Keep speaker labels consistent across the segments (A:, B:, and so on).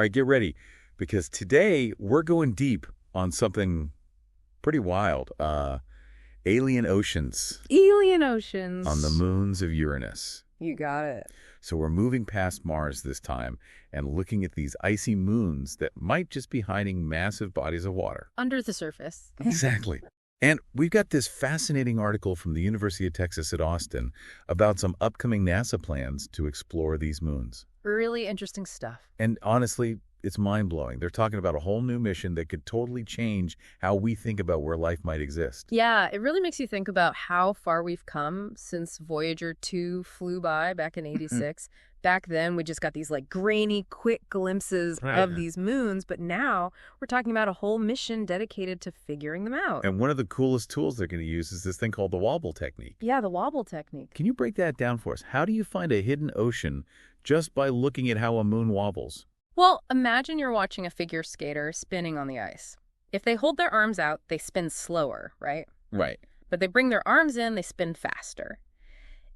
A: All right, get ready, because today we're going deep on something pretty wild. Alien oceans
B: Alien oceans.
A: on the moons of Uranus.
B: You got it.
A: So we're moving past Mars this time and looking at these icy moons that might just be hiding massive bodies of water.
B: Under the surface.
A: Exactly. And we've got this fascinating article from the University of Texas at Austin about some upcoming NASA plans to explore these moons.
B: Really interesting stuff.
A: And honestly, it's mind-blowing. They're talking about a whole new mission that could totally change how we think about where life might exist.
B: Yeah, it really makes you think about how far we've come since Voyager 2 flew by back in '86. Back then, we just got these like grainy, quick glimpses of these moons, but now we're talking about a whole mission dedicated to figuring them out.
A: And one of the coolest tools they're going to use is this thing called the wobble technique.
B: Yeah, the wobble technique.
A: Can you break that down for us? How do you find a hidden ocean just by looking at how a moon wobbles?
B: Well, imagine you're watching a figure skater spinning on the ice. If they hold their arms out, they spin slower, right?
A: Right.
B: But they bring their arms in, they spin faster.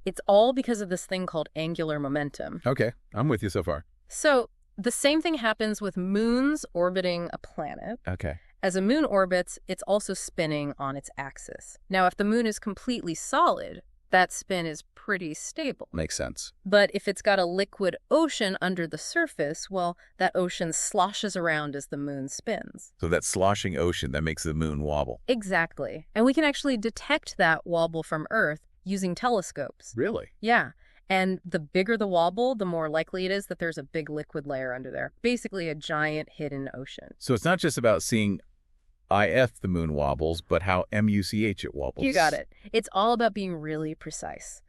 B: It's all because of this thing called angular momentum.
A: Okay, I'm with you so far.
B: So the same thing happens with moons orbiting a planet.
A: Okay.
B: As a moon orbits, it's also spinning on its axis. Now, if the moon is completely solid, that spin is pretty stable.
A: Makes sense.
B: But if it's got a liquid ocean under the surface, well, that ocean sloshes around as the moon spins.
A: So that sloshing ocean that makes the moon wobble.
B: Exactly. And we can actually detect that wobble from Earth using telescopes.
A: Really?
B: Yeah. And the bigger the wobble, the more likely it is that there's a big liquid layer under there. Basically a giant hidden ocean.
A: So it's not just about seeing IF the moon wobbles, but how MUCH it wobbles.
B: You got it. It's all about being really precise.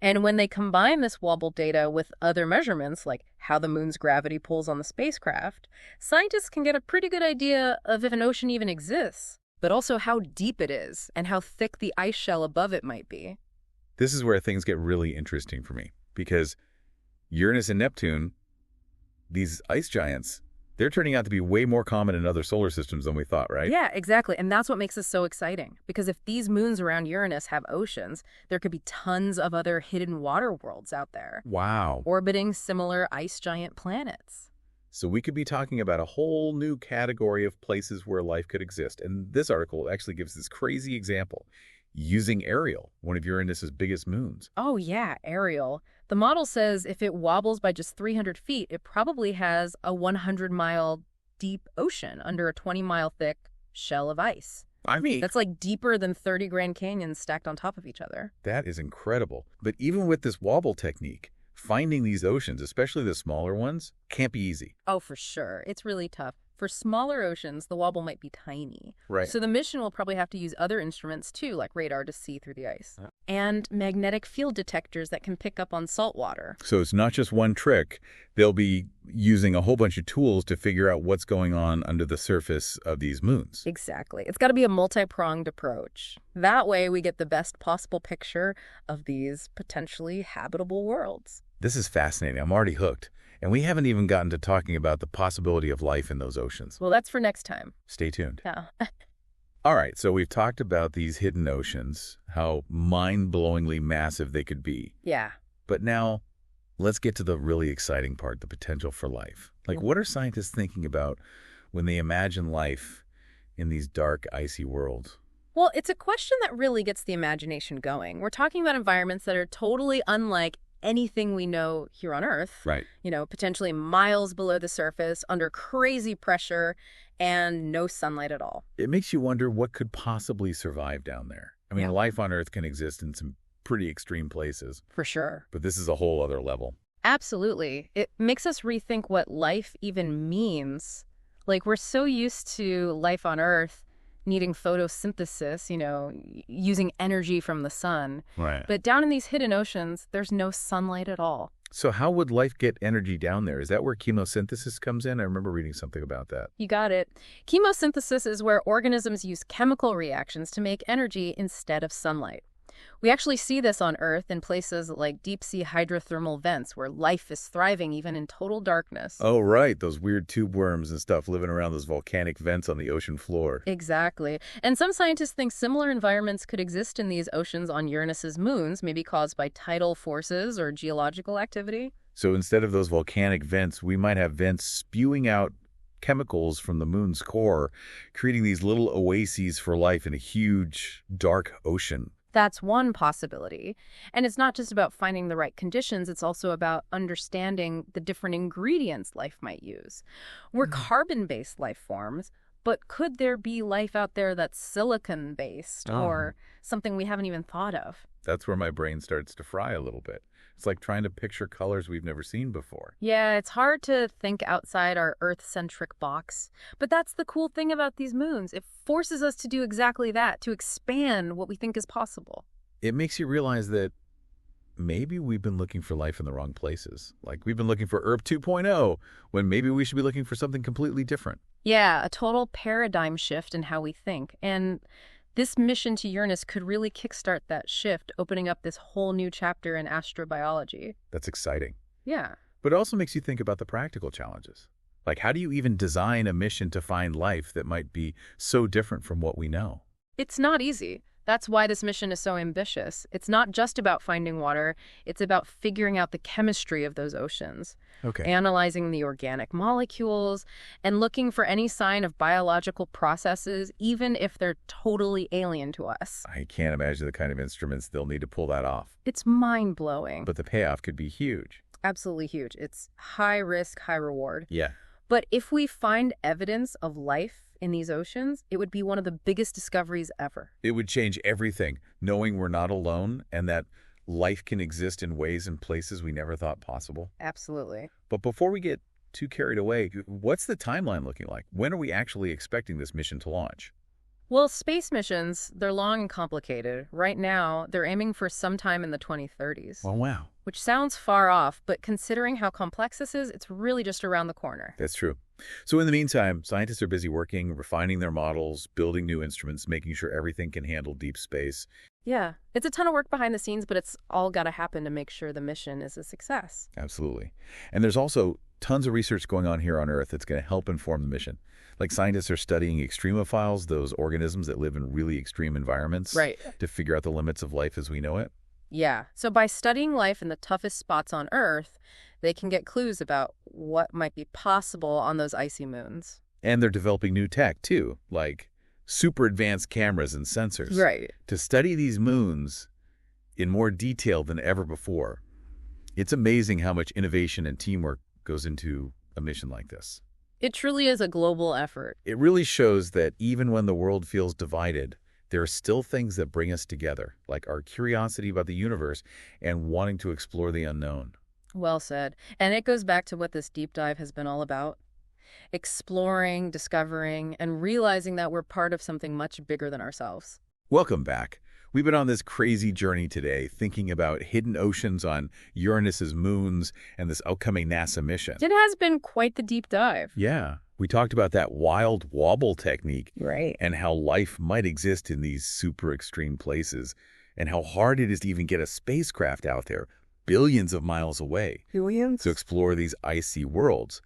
B: And when they combine this wobble data with other measurements, like how the moon's gravity pulls on the spacecraft, scientists can get a pretty good idea of if an ocean even exists, but also how deep it is and how thick the ice shell above it might be.
A: This is where things get really interesting for me, because Uranus and Neptune, these ice giants, they're turning out to be way more common in other solar systems than we thought, right?
B: Yeah, exactly. And that's what makes this so exciting. Because if these moons around Uranus have oceans, there could be tons of other hidden water worlds out there.
A: Wow.
B: Orbiting similar ice giant planets.
A: So we could be talking about a whole new category of places where life could exist. And this article actually gives this crazy example using Ariel, one of Uranus's biggest moons.
B: Oh yeah, Ariel. The model says if it wobbles by just 300 feet, it probably has a 100-mile deep ocean under a 20-mile thick shell of ice.
A: I mean,
B: That's like deeper than 30 Grand Canyons stacked on top of each other.
A: that is incredible. But even with this wobble technique, finding these oceans, especially the smaller ones, can't be easy.
B: Oh, for sure. It's really tough. For smaller oceans, the wobble might be tiny.
A: Right.
B: So the mission will probably have to use other instruments too, like radar to see through the ice. And magnetic field detectors that can pick up on salt water.
A: So it's not just one trick. They'll be using a whole bunch of tools to figure out what's going on under the surface of these moons.
B: Exactly. It's got to be a multi-pronged approach. That way we get the best possible picture of these potentially habitable worlds.
A: This is fascinating. I'm already hooked. And we haven't even gotten to talking about the possibility of life in those oceans.
B: Well, that's for next time.
A: Stay tuned.
B: Yeah.
A: All right, so we've talked about these hidden oceans, how mind-blowingly massive they could be.
B: Yeah.
A: But now, let's get to the really exciting part, the potential for life. Like, what are scientists thinking about when they imagine life in these dark, icy worlds?
B: Well, it's a question that really gets the imagination going. We're talking about environments that are totally unlike anything we know here on Earth.
A: Right.
B: You know, potentially miles below the surface, under crazy pressure, and no sunlight at all.
A: It makes you wonder what could possibly survive down there. I mean,
B: Yeah.
A: life on Earth can exist in some pretty extreme places,
B: For sure.
A: but this is a whole other level.
B: Absolutely. It makes us rethink what life even means. Like, we're so used to life on Earth needing photosynthesis, you know, using energy from the sun.
A: Right.
B: But down in these hidden oceans, there's no sunlight at all.
A: So how would life get energy down there? Is that where chemosynthesis comes in? I remember reading something about that.
B: You got it. Chemosynthesis is where organisms use chemical reactions to make energy instead of sunlight. We actually see this on Earth in places like deep-sea hydrothermal vents where life is thriving even in total darkness.
A: Oh, right. Those weird tube worms and stuff living around those volcanic vents on the ocean floor.
B: Exactly. And some scientists think similar environments could exist in these oceans on Uranus's moons, maybe caused by tidal forces or geological activity.
A: So instead of those volcanic vents, we might have vents spewing out chemicals from the moon's core, creating these little oases for life in a huge, dark ocean.
B: That's one possibility. And it's not just about finding the right conditions, it's also about understanding the different ingredients life might use. We're carbon-based life forms, but could there be life out there that's silicon-based or something we haven't even thought of?
A: That's where my brain starts to fry a little bit. It's like trying to picture colors we've never seen before.
B: Yeah, it's hard to think outside our Earth-centric box. But that's the cool thing about these moons. It forces us to do exactly that, to expand what we think is possible.
A: It makes you realize that maybe we've been looking for life in the wrong places. Like we've been looking for Earth 2.0 when maybe we should be looking for something completely different.
B: Yeah, a total paradigm shift in how we think. And this mission to Uranus could really kickstart that shift, opening up this whole new chapter in astrobiology.
A: That's exciting.
B: Yeah.
A: But it also makes you think about the practical challenges. Like, how do you even design a mission to find life that might be so different from what we know?
B: It's not easy. That's why this mission is so ambitious. It's not just about finding water. It's about figuring out the chemistry of those oceans, analyzing the organic molecules, and looking for any sign of biological processes, even if they're totally alien to us.
A: I can't imagine the kind of instruments they'll need to pull that off.
B: It's mind-blowing.
A: But the payoff could be huge.
B: Absolutely huge. It's high risk, high reward.
A: Yeah.
B: But if we find evidence of life in these oceans, it would be one of the biggest discoveries ever.
A: It would change everything, knowing we're not alone and that life can exist in ways and places we never thought possible.
B: Absolutely.
A: But before we get too carried away, what's the timeline looking like? When are we actually expecting this mission to launch?
B: Well, space missions, they're long and complicated. Right now, they're aiming for sometime in the 2030s.
A: Oh, wow.
B: Which sounds far off, but considering how complex this is, it's really just around the corner.
A: That's true. So in the meantime, scientists are busy working, refining their models, building new instruments, making sure everything can handle deep space.
B: Yeah, it's a ton of work behind the scenes, but it's all got to happen to make sure the mission is a success.
A: Absolutely. And there's also tons of research going on here on Earth that's going to help inform the mission. Like scientists are studying extremophiles, those organisms that live in really extreme environments,
B: right,
A: to figure out the limits of life as we know it.
B: Yeah, so by studying life in the toughest spots on Earth, they can get clues about what might be possible on those icy moons.
A: And they're developing new tech, too, like super advanced cameras and sensors.
B: Right.
A: To study these moons in more detail than ever before. It's amazing how much innovation and teamwork goes into a mission like this.
B: It truly is a global effort.
A: It really shows that even when the world feels divided, there are still things that bring us together, like our curiosity about the universe and wanting to explore the unknown.
B: Well said. And it goes back to what this deep dive has been all about. Exploring, discovering, and realizing that we're part of something much bigger than ourselves.
A: Welcome back. We've been on this crazy journey today, thinking about hidden oceans on Uranus's moons and this upcoming NASA mission.
B: It has been quite the deep dive.
A: Yeah. We talked about that wild wobble technique.
B: Right.
A: And how life might exist in these super extreme places, and how hard it is to even get a spacecraft out there, billions of miles away,
B: Billions?
A: to explore these icy worlds.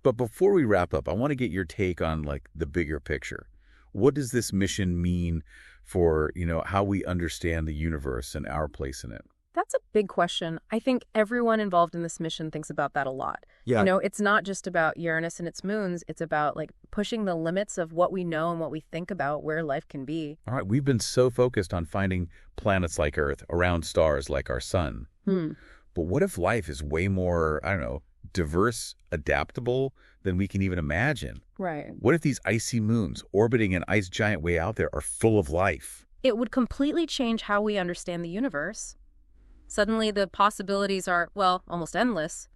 A: But before we wrap up, I want to get your take on like the bigger picture. What does this mission mean for, how we understand the universe and our place in it?
B: That's a big question. I think everyone involved in this mission thinks about that a lot.
A: Yeah.
B: It's not just about Uranus and its moons. It's about pushing the limits of what we know and what we think about where life can be.
A: All right. We've been so focused on finding planets like Earth around stars like our sun. But what if life is way more, diverse, adaptable than we can even imagine?
B: Right.
A: What if these icy moons orbiting an ice giant way out there are full of life?
B: It would completely change how we understand the universe. Suddenly, the possibilities are, almost endless.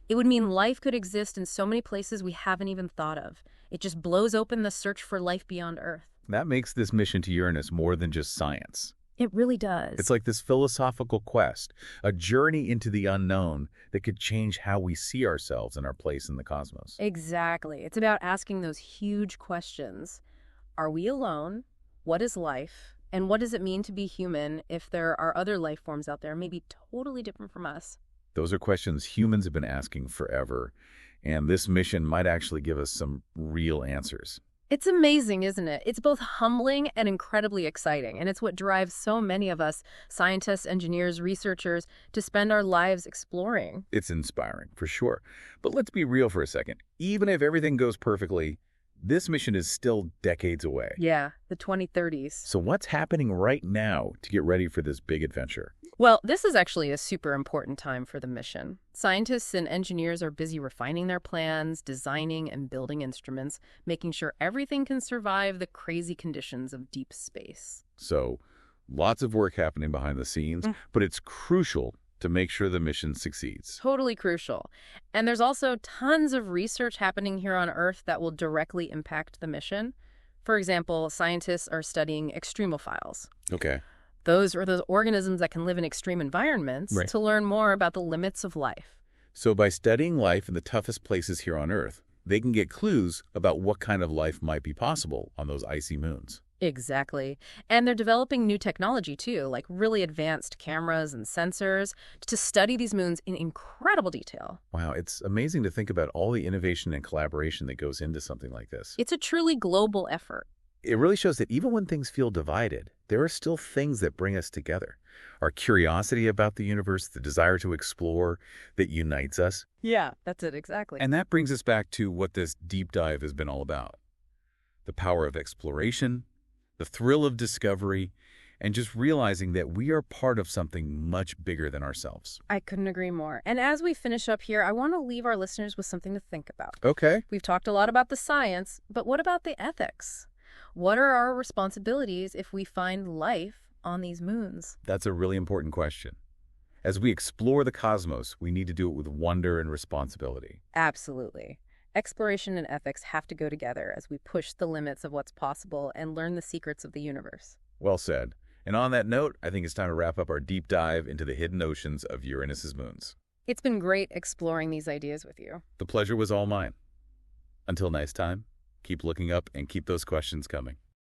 B: It would mean life could exist in so many places we haven't even thought of. It just blows open the search for life beyond Earth.
A: That makes this mission to Uranus more than just science.
B: It really does.
A: It's like this philosophical quest, a journey into the unknown that could change how we see ourselves and our place in the cosmos.
B: Exactly. It's about asking those huge questions. Are we alone? What is life? And what does it mean to be human if there are other life forms out there, maybe totally different from us?
A: Those are questions humans have been asking forever, and this mission might actually give us some real answers.
B: It's amazing, isn't it? It's both humbling and incredibly exciting, and it's what drives so many of us, scientists, engineers, researchers, to spend our lives exploring.
A: It's inspiring, for sure. But let's be real for a second. Even if everything goes perfectly, this mission is still decades away.
B: Yeah, the 2030s.
A: So what's happening right now to get ready for this big adventure?
B: Well, this is actually a super important time for the mission. Scientists and engineers are busy refining their plans, designing and building instruments, making sure everything can survive the crazy conditions of deep space.
A: So lots of work happening behind the scenes, but it's crucial to make sure the mission succeeds.
B: Totally crucial. And there's also tons of research happening here on Earth that will directly impact the mission. For example, scientists are studying extremophiles.
A: Okay.
B: Those are those organisms that can live in extreme environments to learn more about the limits of life.
A: So by studying life in the toughest places here on Earth, they can get clues about what kind of life might be possible on those icy moons.
B: Exactly. And they're developing new technology, too, like really advanced cameras and sensors to study these moons in incredible detail.
A: Wow, it's amazing to think about all the innovation and collaboration that goes into something like this.
B: It's a truly global effort.
A: It really shows that even when things feel divided, there are still things that bring us together. Our curiosity about the universe, the desire to explore, that unites us.
B: Yeah, that's it, exactly.
A: And that brings us back to what this deep dive has been all about. The power of exploration, the thrill of discovery, and just realizing that we are part of something much bigger than ourselves.
B: I couldn't agree more. And as we finish up here, I want to leave our listeners with something to think about.
A: Okay.
B: We've talked a lot about the science, but what about the ethics? What are our responsibilities if we find life on these moons?
A: That's a really important question. As we explore the cosmos, we need to do it with wonder and responsibility.
B: Absolutely. Exploration and ethics have to go together as we push the limits of what's possible and learn the secrets of the universe.
A: Well said. And on that note, I think it's time to wrap up our deep dive into the hidden oceans of Uranus's moons.
B: It's been great exploring these ideas with you.
A: The pleasure was all mine. Until next time, keep looking up and keep those questions coming.